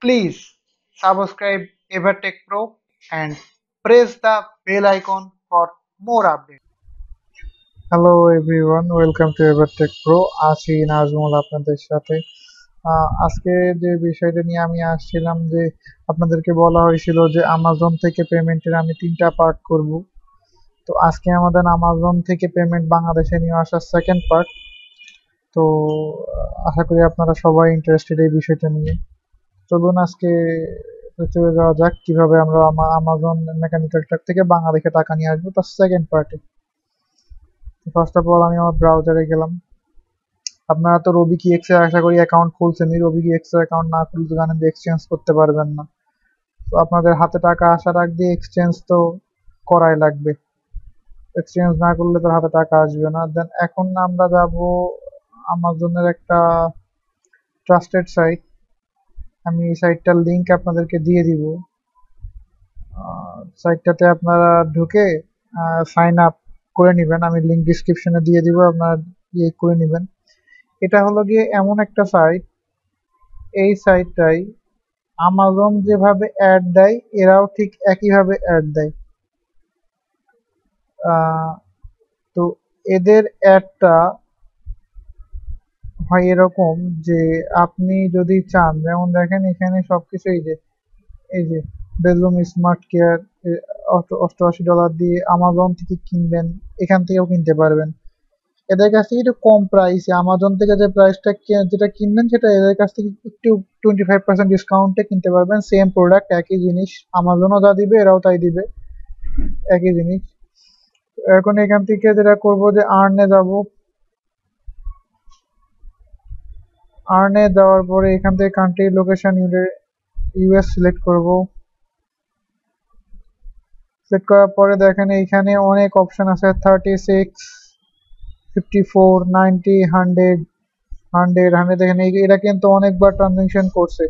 Please subscribe Evertech Pro and press the bell icon for more updates. Hello everyone, welcome to Evertech Pro. আছি নাজমুল আপনাদের সাথে। আজকে যে বিষয়টা নিয়ে আমি আসছিলাম যে আপনাদেরকে বলা হয়েছিল যে আমাজন থেকে পেমেন্টের আমি 3টা পার্ট করব। তো আজকে আমাদের আমাজন থেকে পেমেন্ট বাংলাদেশে নিয়ে আসার সেকেন্ড পার্ট। তো আশা করি আপনারা সবাই ইন্টারেস্টেড এই বিষয়টা নিয়ে। চলুন আজকে চলে যাওয়া যাক কিভাবে আমরা আমাজন মেকানিক্যাল ট্রাক থেকে বাংলাদেশে টাকা নিয়ে আসবো তার সেকেন্ড পার্টে। ফার্স্ট অফ অল আমি আমার ব্রাউজারে গেলাম। আপনারা তো রবিকিএক্স এর আশা করি অ্যাকাউন্ট খুলছেনই। রবিকিএক্স এর অ্যাকাউন্ট না খুললে তো জানেন যে এক্সচেঞ্জ করতে পারবেন না। তো আপনাদের হাতে টাকা আসার আগ দিয়ে এক্সচেঞ্জ তো করাই লাগবে। এক্সচেঞ্জ না করলে তো হাতে টাকা আসবে না। দেন এখন আমরা যাব আমাজনের একটা ট্রাস্টেড সাইট। আমি এই সাইটটার লিংক আপনাদেরকে দিয়ে দিব। সাইটটাতে আপনারা ঢুকে সাইন আপ করে নেবেন। আমি লিংক ডিসক্রিপশনে দিয়ে দিব, আপনারা ইয়ে করে নেবেন। এটা হলো গিয়ে এমন একটা সাইট, এই সাইটটাই আমাজন যেভাবে অ্যাড দেয় এরাও ঠিক একইভাবে অ্যাড দেয়। তো এদের অ্যাডটা হয় এরকম যে আপনি যদি চান, যেমন দেখেন এখানে সবকিছু এই যে বেলুম স্মার্ট কেয়ার $88 দিয়ে আমাজন থেকে কিনবেন, এখান থেকেও কিনতে পারবেন। এদের কাছ থেকে একটু কম প্রাইসে, আমাজন থেকে যে প্রাইসটা যেটা কিনবেন সেটা এদের কাছ থেকে একটু 25% ডিসকাউন্টে কিনতে পারবেন। সেম প্রোডাক্ট, একই জিনিস, আমাজনও যা দিবে এরাও তাই দিবে, একই জিনিস। এখন এখান থেকে যেটা করবো যে আর্নে যাব। আর্নে যাওয়ার পরে এখান থেকে কান্ট্রি লোকেশন ইউএস সিলেক্ট করব। সিলেক্ট করার পরে দেখেন এইখানে অনেক অপশন আছে, 36, 54, 90, 100 দেখেন এরা কিন্তু অনেকবার ট্রানজাকশন করছে।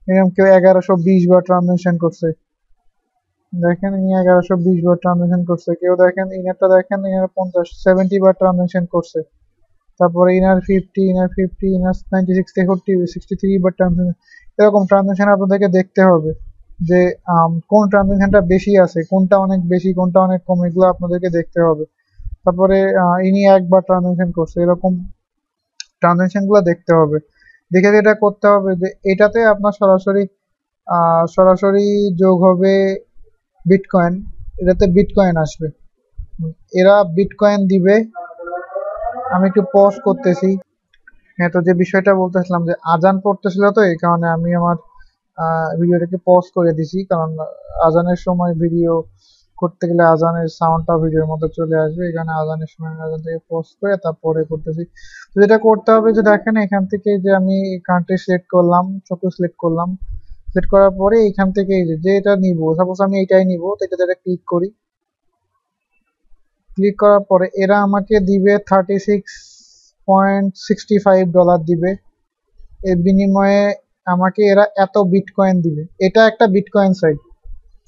এরকম কেউ 1120 বার ট্রানজাকশন করছে। দেখেন ইনি 1120 বার ট্রানজাকশন করছে। কেউ দেখেন ইনারটা দেখেন, ইনার 70 বার ট্রানজাকশন করছে। তারপরে ইনার 50, ইনার 96, 63 বার ট্রানজাকশন। এরকম ট্রানজাকশন আপনাদেরকে দেখতে হবে যে কোন ট্রানজাকশনটা বেশি আছে, কোনটা অনেক বেশি, কোনটা অনেক কম, এগুলো আপনাদেরকে দেখতে হবে। তারপরে ইনি একবার ট্রানজাকশন করছে, এরকম ট্রানজাকশন গুলো দেখতে হবে। দেখে যেটা করতে হবে যে এটাতে আপনার সরাসরি যোগ হবে বিটকয়েন, এটাতে বিটকয়েন আসবে, এরা বিটকয়েন দিবে। আমি একটু পজ করতেছি। হ্যাঁ, তো যে বিষয়টা বলতেছিলাম যে আজান পড়তেছিল, তো এই কারণে আমি আমার ভিডিওটাকে পজ করে দিছি, কারণ আজানের সময় ভিডিও করতে গেলে আজানের সাউন্ডটা ভিডিওর মধ্যে চলে আসবে। এখানে আজানের সময় আমি আজান থেকে পজ করে তারপরে করতেছি। তো যেটা করতে হবে যে দেখেন এখান থেকে যে আমি কান্ট্রি সিলেক্ট করলাম, চকু সিলেক্ট করলাম। সিলেক্ট করার পরে এখান থেকে এই যে এটা নিব, সাপোজ আমি এটাই নিব, তো এটাতে ক্লিক করি। ক্লিক করার পরে এরা আমাকে দিবে $36.65 দিবে। এর বিনিময়ে আমাকে এরা এত বিটকয়েন দিবে। এটা একটা বিটকয়েন সাইট,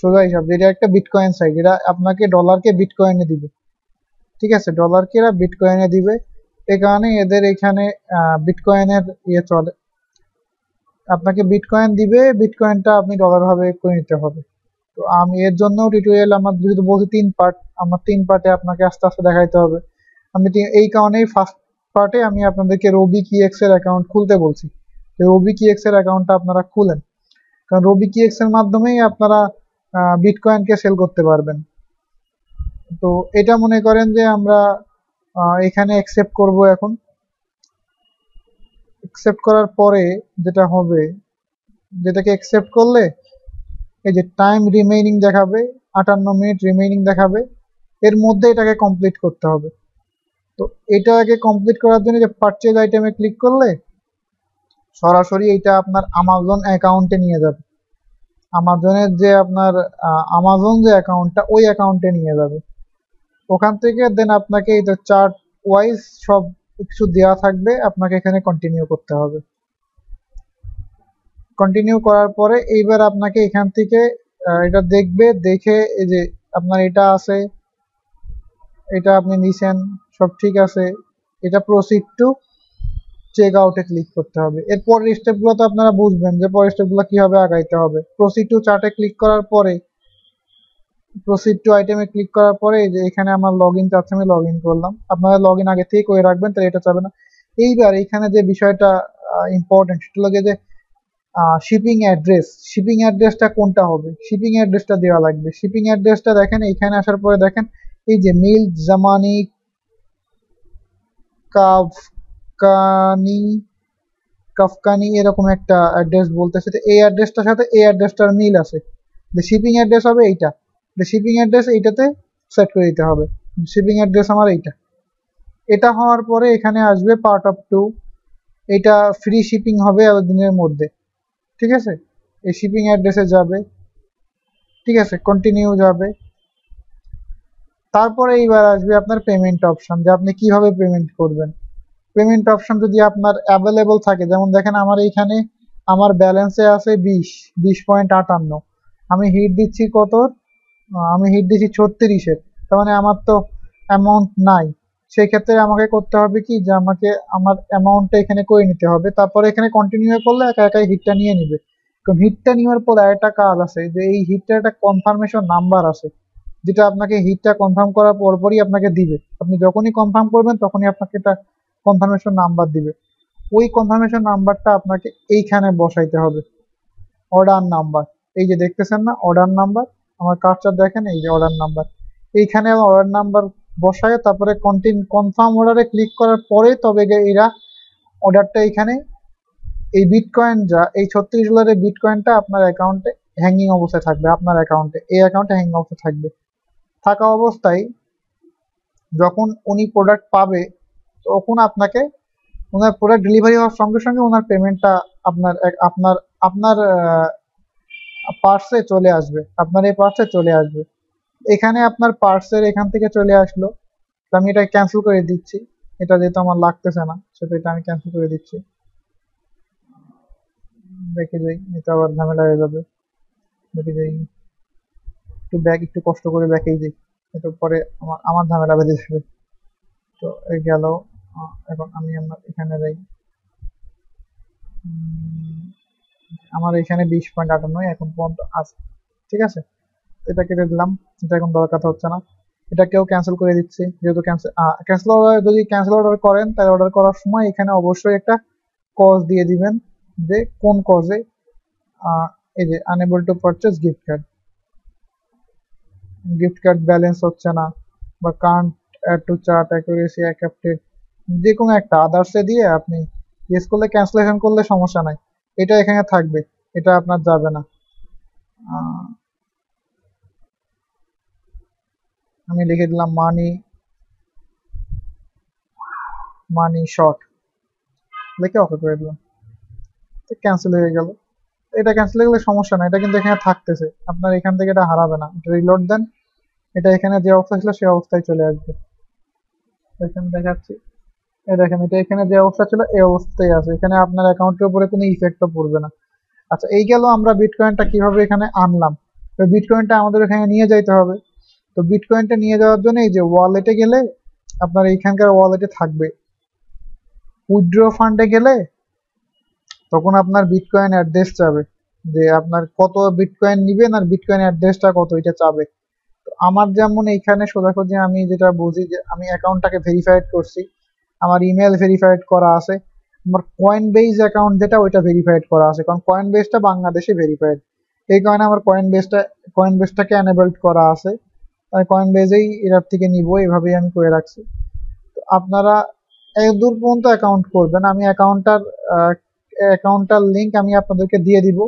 সোজা হিসাব, এটা একটা বিটকয়েন সাইট। এরা আপনাকে ডলারকে বিটকয়েনে দিবে, ঠিক আছে, ডলারকে এরা বিটকয়েনে দিবে। এই কারণে এদের এখানে বিটকয়েনের ইয়ে চলে। আপনাকে বিটকয়েন দিবে, বিটকয়েনটা আপনি ডলার ভাবে করে নিতে হবে। তো আমি এর জন্য টিউটোরিয়াল আমার যেহেতু বলছি 3 পার্ট, আমার 3 পার্টে আপনাকে আস্তে আস্তে দেখাইতে হবে। আমি এই কারণেই ফার্স্ট পার্টে আমি আপনাদেরকে রবিকিএক্স এর অ্যাকাউন্ট খুলতে বলছি। রবিকিএক্স এর অ্যাকাউন্টটা আপনারা খুলেন, কারণ রবিকিএক্স এর মাধ্যমেই আপনারা বিটকয়েনকে সেল করতে পারবেন। তো এটা মনে করেন যে আমরা এখানে অ্যাকসেপ্ট করব। এখন অ্যাকসেপ্ট করার পরে যেটা হবে, যেটাকে অ্যাকসেপ্ট করলে এই যে টাইম রিমেইনিং দেখাবে, 58 মিনিট রিমেইনিং দেখাবে, এর মধ্যে এটাকে কমপ্লিট করতে হবে। তো এটাকে কমপ্লিট করার জন্য যে পারচেজ আইটেমে ক্লিক করলে সরাসরি এটা আপনার আমাজন অ্যাকাউন্টে নিয়ে যাবে। আমাজনের যে আপনার আমাজন যে অ্যাকাউন্টটা, ওই অ্যাকাউন্টে নিয়ে যাবে। ওখান থেকে দেন আপনাকে এই তো চার্ট ওয়াইজ সব কিছু দেওয়া থাকবে, আপনাকে এখানে কন্টিনিউ করতে হবে। কন্টিনিউ করার পরে এইবার আপনাকে এখান থেকে এটা দেখবে, দেখে এই যে আপনার এটা আছে, এটা আপনি নিছেন, সব ঠিক আছে, এটা প্রসিড টু চেক আউটে ক্লিক করতে হবে। এর পরের স্টেপগুলো তো আপনারা বুঝবেন যে পরের স্টেপগুলো কিভাবে আগাইতে হবে। প্রসিড টু চার্টে ক্লিক করার পরে, প্রসিড টু আইটেমে ক্লিক করার পরে এই যে এখানে আমার লগ ইন চাচ্ছে, আমি লগ ইন করলাম। আপনারা লগ ইন আগে থেকে করে রাখবেন, তাহলে এটা চাবে না। এইবার এখানে যে বিষয়টা ইম্পর্টেন্ট সেটা লাগে যে শিপিং অ্যাড্রেস, শিপিং অ্যাড্রেসটা কোনটা হবে, শিপিং অ্যাড্রেসটা দেওয়া লাগবে। শিপিং অ্যাড্রেসটা দেখেন এইখানে আসার পরে দেখেন এই যে মিল জামানি কাফকানি কাফকানি এরকম একটা অ্যাড্রেস বলতেছে। তো এই অ্যাড্রেসটার সাথে এই অ্যাড্রেসটার মিল আছে, যে শিপিং অ্যাড্রেস হবে এইটা। যে শিপিং অ্যাড্রেস এইটাতে সেট করে দিতে হবে। শিপিং অ্যাড্রেস আমার এইটা। এটা হওয়ার পরে এখানে আসবে পার্ট অফ টু, এটা ফ্রি শিপিং হবে দিনের মধ্যে, ঠিক আছে। এই শিপিং অ্যাড্রেসে যাবে, ঠিক আছে, কন্টিনিউ যাবে। তারপরে এইবার আসবে আপনার পেমেন্ট অপশন, যে আপনি কিভাবে পেমেন্ট করবেন। পেমেন্ট অপশন যদি আপনার অ্যাভেলেবল থাকে, যেমন দেখেন আমার এইখানে আমার ব্যালেন্সে আছে 20.58, আমি হিট দিচ্ছি কত, আমি হিট দিচ্ছি 36-এর, তার মানে আমার তো অ্যামাউন্ট নাই। সেই ক্ষেত্রে আমাকে করতে হবে কি, যে আমাকে আমার অ্যামাউন্টটা এখানে করে নিতে হবে, তারপরে এখানে কন্টিনিউ করলে একা একাই হিটটা নিয়ে নিবে। কারণ হিটটা নেওয়ার পর আরেকটা কাজ আছে, যে এই হিটটা একটা কনফার্মেশন নাম্বার আছে, যেটা আপনাকে হিটটা কনফার্ম করার পরপরই আপনাকে দিবে। আপনি যখনই কনফার্ম করবেন তখনই আপনাকে এটা কনফার্মেশন নাম্বার দিবে। ওই কনফার্মেশন নাম্বারটা আপনাকে এইখানে বসাইতে হবে, অর্ডার নাম্বার। এই যে দেখতেছেন না অর্ডার নাম্বার, আমার কার্ডটা দেখেন, এই যে অর্ডার নাম্বার। এইখানে অর্ডার নাম্বার বসায় তারপরে কনফার্ম অর্ডারে ক্লিক করার পরে তবে এরা অর্ডারটা এইখানে, এই বিটকয়েন যা এই $36 বিটকয়েনটা আপনার অ্যাকাউন্টে হ্যাঙ্গিং অবস্থায় থাকবে, আপনার অ্যাকাউন্টে, এই অ্যাকাউন্টে হ্যাঙ্গিং অবস্থায় থাকবে। থাকা অবস্থায় যখন উনি প্রোডাক্ট পাবে তখন আপনাকে, ওনার প্রোডাক্ট ডেলিভারি হওয়ার সঙ্গে সঙ্গে ওনার পেমেন্টটা আপনার আপনার আপনার পার্সে চলে আসবে, আপনার এই পার্সে চলে আসবে। এখানে আপনার পার্সের এখান থেকে চলে আসলো, তো আমি এটা ক্যান্সেল করে দিচ্ছি। এটা যেহেতু আমার লাগতেছে না সেটা এটা আমি ক্যান্সেল করে দিচ্ছি। দেখে যাই, এটা আবার ঝামেলা হয়ে যাবে। দেখে যাই, একটু ব্যাক, একটু কষ্ট করে ব্যাকেই যাই, এটা পরে আমার আমার ঝামেলা বেঁধে যাবে। তো এই গেল। এখন আমি আমার এখানে যাই, আমার এখানে 20.58 এখন পর্যন্ত আছে, ঠিক আছে। এটা কেটে দিলাম, এটা এখন দরকার হচ্ছে না। এটাকেও ক্যান্সেল করে দিচ্ছি, যেহেতু ক্যান্সেল অর্ডার, যদি ক্যান্সেল অর্ডার করেন তাহলে অর্ডার করার সময় এখানে অবশ্যই একটা কজ দিয়ে দিবেন, যে কোন কজে, এই যে unable to purchase gift card, gift card balance হচ্ছে না, বা can't add to cart accuracy accepted, যে কোনো একটা আদার্সে দিয়ে আপনি ইয়েস করলে, ক্যান্সেলেশন করলে সমস্যা নাই, এটা এখানে থাকবে, এটা আপনার যাবে না। আমি লিখে দিলাম মানি, মানি শর্ট, লিখে ওকে করে দিলাম, ক্যান্সেল হয়ে গেল। এটা ক্যান্সেল হয়ে গেলে সমস্যা না, এটা কিন্তু এখানে থাকতেছে, আপনার এখান থেকে এটা হারাবে না। এটা রিলোড দেন, এটা এখানে যে অবস্থা ছিল সেই অবস্থায় চলে আসবে। এখানে দেখাচ্ছি, এই দেখেন এটা এখানে যে অবস্থা ছিল এই অবস্থায় আছে, এখানে আপনার অ্যাকাউন্টের উপরে কোনো ইফেক্টও পড়বে না। আচ্ছা, এই গেল আমরা বিটকয়েনটা কিভাবে এখানে আনলাম। তো বিটকয়েনটা আমাদের এখানে নিয়ে যাইতে হবে। তো বিটকয়েনটা নিয়ে যাওয়ার জন্য এই যে ওয়ালেটে গেলে আপনার এইখানকার ওয়ালেটে থাকবে, উইথড্র ফান্ডে গেলে তখন আপনার বিটকয়েন অ্যাড্রেস চাবে, যে আপনার কত বিটকয়েন নিবেন আর বিটকয়েন অ্যাড্রেসটা কত এটা চাবে। তো আমার যেমন এইখানে সোজাসুজি আমি যেটা বুঝি, যে আমি অ্যাকাউন্টটাকে ভেরিফাইড করছি, আমার ইমেল ভেরিফাইড করা আছে, আমার কয়েন বেজ অ্যাকাউন্ট যেটা ওইটা ভেরিফাইড করা আছে, কারণ কয়েন বেজটা বাংলাদেশে ভেরিফাইড, এই কারণে আমার কয়েন বেজটাকে অ্যানেবলড করা আছে, তাই কয়েন বেজেই এটার থেকে নিব, এভাবেই আমি করে রাখছি। তো আপনারা এক দূর পর্যন্ত অ্যাকাউন্ট করবেন, আমি অ্যাকাউন্টটার লিঙ্ক আমি আপনাদেরকে দিয়ে দিব,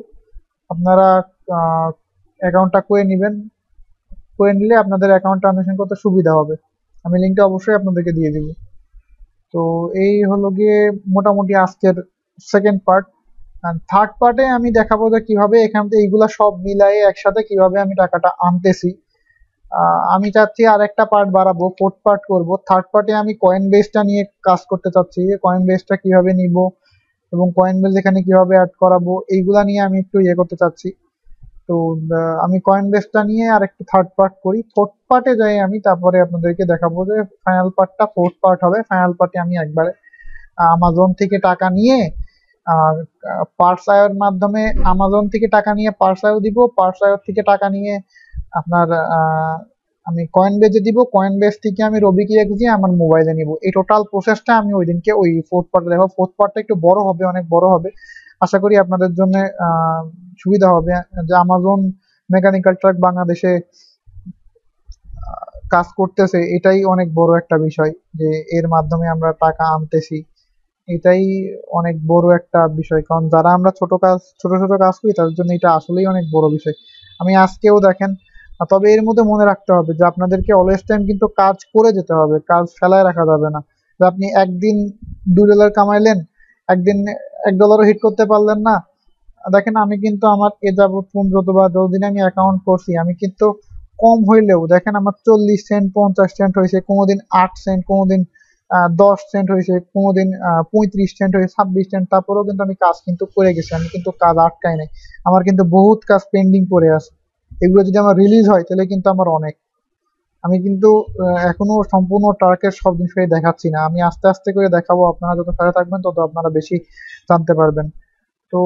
আপনারা অ্যাকাউন্টটা করে নেবেন, করে নিলে আপনাদের অ্যাকাউন্ট ট্রানজাকশন করতে সুবিধা হবে। আমি লিঙ্কটা অবশ্যই আপনাদেরকে দিয়ে দিব। তো এই হলো গিয়ে মোটামুটি আজকের সেকেন্ড পার্ট। থার্ড পার্টে আমি দেখাবো যে কিভাবে এখান থেকে এইগুলা সব মিলাই একসাথে কিভাবে আমি টাকাটা আনতেছি। আমি চাচ্ছি আর একটা পার্ট বাড়াবো, ফোর্থ পার্ট করব। থার্ড পার্টে আমি কয়েন বেসটা নিয়ে কাজ করতে চাচ্ছি, কয়েন বেসটা কিভাবে নিব এবং কয়েন বেস এখানে কিভাবে অ্যাড করাবো, এইগুলা নিয়ে আমি একটু ইয়ে করতে চাচ্ছি। তো আমি কয়েন বেসটা নিয়ে আর একটু থার্ড পার্ট করি, ফোর্থ পার্টে যাই আমি, তারপরে আপনাদেরকে দেখাবো যে ফাইনাল পার্টটা ফোর্থ পার্ট হবে। ফাইনাল পার্টে আমি একবারে আমাজন থেকে টাকা নিয়ে পার্সআইওর মাধ্যমে আমাজন থেকে টাকা নিয়ে পার্সআইও দিব, পার্সআইও থেকে টাকা নিয়ে আপনার আমি কয়েনবেজে দিব, কয়েনবেজ থেকে আমি রবিকিএক্স দিয়ে আমার মোবাইলে নিব। এই টোটাল প্রসেসটা আমি ওই দিনকে ওই ফোর্থ পার্টে দেখো। ফোর্থ পার্টটা একটু বড় হবে, অনেক বড় হবে। আশা করি আপনাদের জন্য সুবিধা হবে। যে আমাজন মেকানিক্যাল ট্রাক বাংলাদেশে কাজ করতেছে, এটাই অনেক বড় একটা বিষয় যে এর মাধ্যমে আমরা টাকা আনতেছি। এটাই অনেক বড় একটা বিষয়, কারণ যারা আমরা ছোট ছোট কাজ করি তাদের জন্য এটা আসলেই অনেক বড় বিষয়। আমি আজকেও দেখেন, তবে এর মধ্যে মনে রাখতে হবে যে আপনাদেরকে অলওয়েজ টাইম কিন্তু কাজ করে যেতে হবে, কাজ ফেলায় রাখা যাবে না। যে আপনি একদিন $2 কামাইলেন, একদিন $1 হিট করতে পারলেন না। দেখেন আমি কিন্তু আমার এ যাবৎ পর্যন্ত বা যতদিন আমি অ্যাকাউন্ট করছি, আমি কিন্তু কম হইলেও দেখেন আমার 40 সেন্ট 50 সেন্ট হয়েছে, কোনোদিন 8 সেন্ট, কোনোদিন 10 সেন্ট হয়েছে, কোনোদিন 35 সেন্ট হয়েছে, 26 সেন্ট। তারপরেও কিন্তু আমি কাজ কিন্তু করে গেছি, আমি কিন্তু কাজ আটকাই নাই। আমার কিন্তু বহুত কাজ পেন্ডিং পড়ে আছে। এগুলো যদি আমার রিলিজ হয় তাহলে কিন্তু আমার অনেক। আমি কিন্তু এখনো সম্পূর্ণ টার্গেট সব জিনিসটাই দেখাচ্ছি না, আমি আস্তে আস্তে করে দেখাবো। আপনারা যত সাথে থাকবেন তত আপনারা বেশি জানতে পারবেন। তো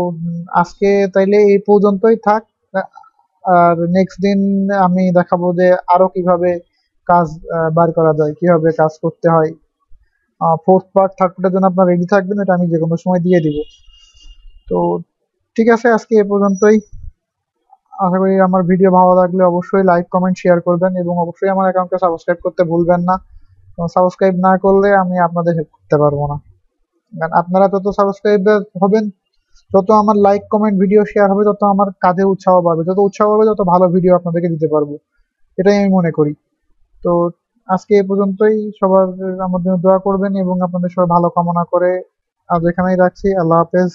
আজকে তাইলে এই পর্যন্তই থাক। আর নেক্সট দিন আমি দেখাবো যে আরো কিভাবে কাজ বার করা যায়, কিভাবে কাজ করতে হয়। ফোর্থ পার্ট থার্ড পার্টের জন্য আপনার রেডি থাকবেন, এটা আমি যে কোনো সময় দিয়ে দিব। তো ঠিক আছে, আজকে এ পর্যন্তই। আশা করি আমার ভিডিও ভালো লাগলে অবশ্যই লাইক কমেন্ট শেয়ার করবেন, এবং অবশ্যই আমার অ্যাকাউন্টকে সাবস্ক্রাইব করতে ভুলবেন না। সাবস্ক্রাইব না করলে আমি আপনাদের হেল্প করতে পারবো না। কারণ আপনারা যত সাবস্ক্রাইবার হবেন, যত আমার লাইক কমেন্ট ভিডিও শেয়ার হবে, তত আমার কাজে উৎসাহ বাড়বে, যত উৎসাহ হবে তত ভালো ভিডিও আপনাদেরকে দিতে পারবো। এটাই আমি মনে করি। তো আজকে এ পর্যন্তই। সবার আমার জন্য দোয়া করবেন এবং আপনাদের সবাই ভালো কামনা করে আজ এখানেই রাখছি। আল্লাহ হাফেজ।